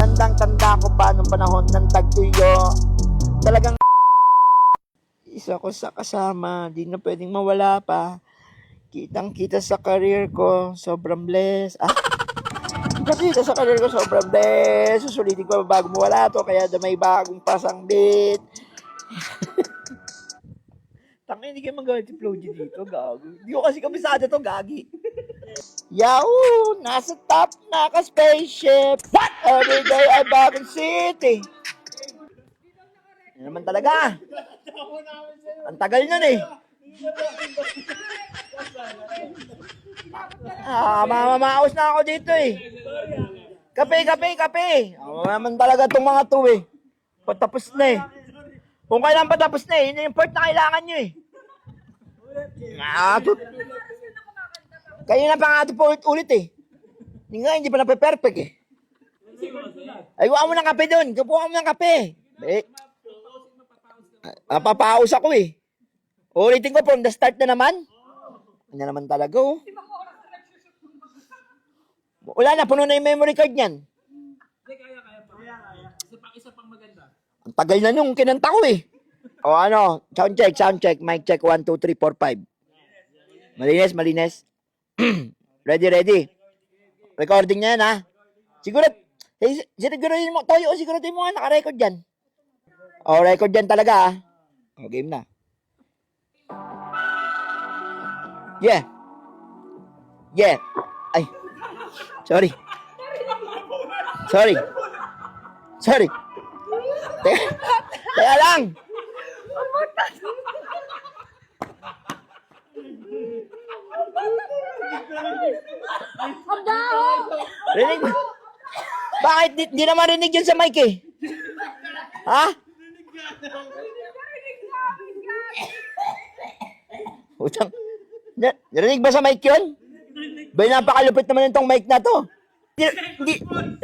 Tandang-tanda ko pa nung panahon ng tagtuyo. Talagang isa ko sa kasama, di na pwedeng mawala pa. Kitang-kita sa career ko, sobrang blessed. Kita sa career ko, sobrang blessed. Susulitin ko bago mawala to, kaya may bagong pasang beat. Tangin, hindi kayo magawa si Flow G dito, gago. Hindi ko kasi kabisado to, gagi. Yahoo! Nasa top, naka-spaceship. What? Every day ay bagong city. Yan naman talaga. Ang tagal nun eh. Mamamaos na ako dito eh. Kape. Naman talaga itong mga to eh. Patapos na eh. Kung kailan patapos na eh, yun yung part na kailangan nyo eh. Kayo na pa nga ito po ulit eh. Hindi pa nape-perfect eh. Ay, kuha mo ng kape doon. Kuha mo ng kape. Papaus ako eh. Ulitin ko from the start na naman. Ano naman talaga oh. Wala na, puno na yung memory card niyan. Isa pang maganda. Ang tagal na nung kinanta ko eh. O ano, sound check, mic check, 1, 2, 3, 4, 5. Malinis. Ready. Recording na yan ha. Siguruhin mo, Toyo, siguruhin mo nga naka-record dyan. O, record dyan talaga ha. O, game na. Yeah. Ay. Sorry. Teka lang. Rinig mo? Bakit? Di naman rinig yun sa mic eh. Ha? Utang. Rinig ba sa mic yun? Bay, napakalupit naman itong mic na to.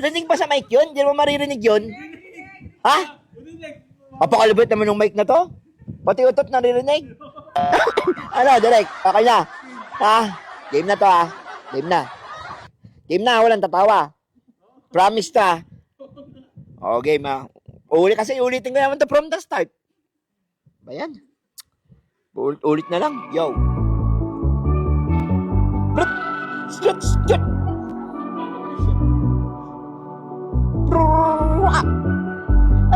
Rinig ba sa mic yun? Di mo maririnig yun? Ha? Napakalupit naman yung mic na to. Pati utot naririnig. Ano, direct? Okay na. Ha? Game na to ha. Game na, walang tatawa. Promise ka. O, game ha. Ulitin ko naman to from the start. Bayan. Ulit na lang. Yo.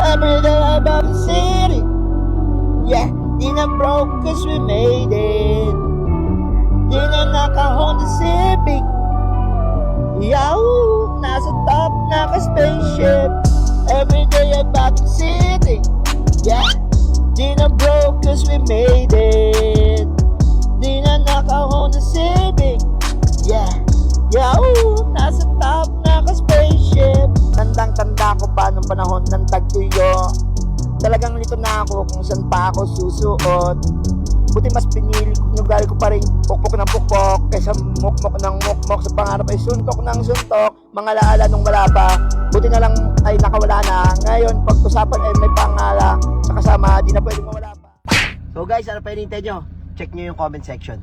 Every day about the city. Yeah, di na broke cause we made it. Di na naka-Honda Civic. Yahoo! Nasa top, naka-spaceship. Every day about the city. Yeah, di na broke cause we made it. Di na naka-Honda Civic. Yeah, yahoo! Nasa top, naka-spaceship. Tandang-tanda ko pa nung panahon ng tagtuyo. Talagang lito na ako kung saan pa ako susuot. Buti mas pinili ko, nugali ko pa rin pukpok ng pukpok kaysa mukmok ng mukmok. Sa pangarap ay suntok ng suntok, mga laala nung wala pa. Buti na lang ay nakawala na. Ngayon pag-usapan ay may pangala sa kasama, di na pwedeng mawala pa. So guys, ano pa hinihintay nyo? Check nyo yung comment section.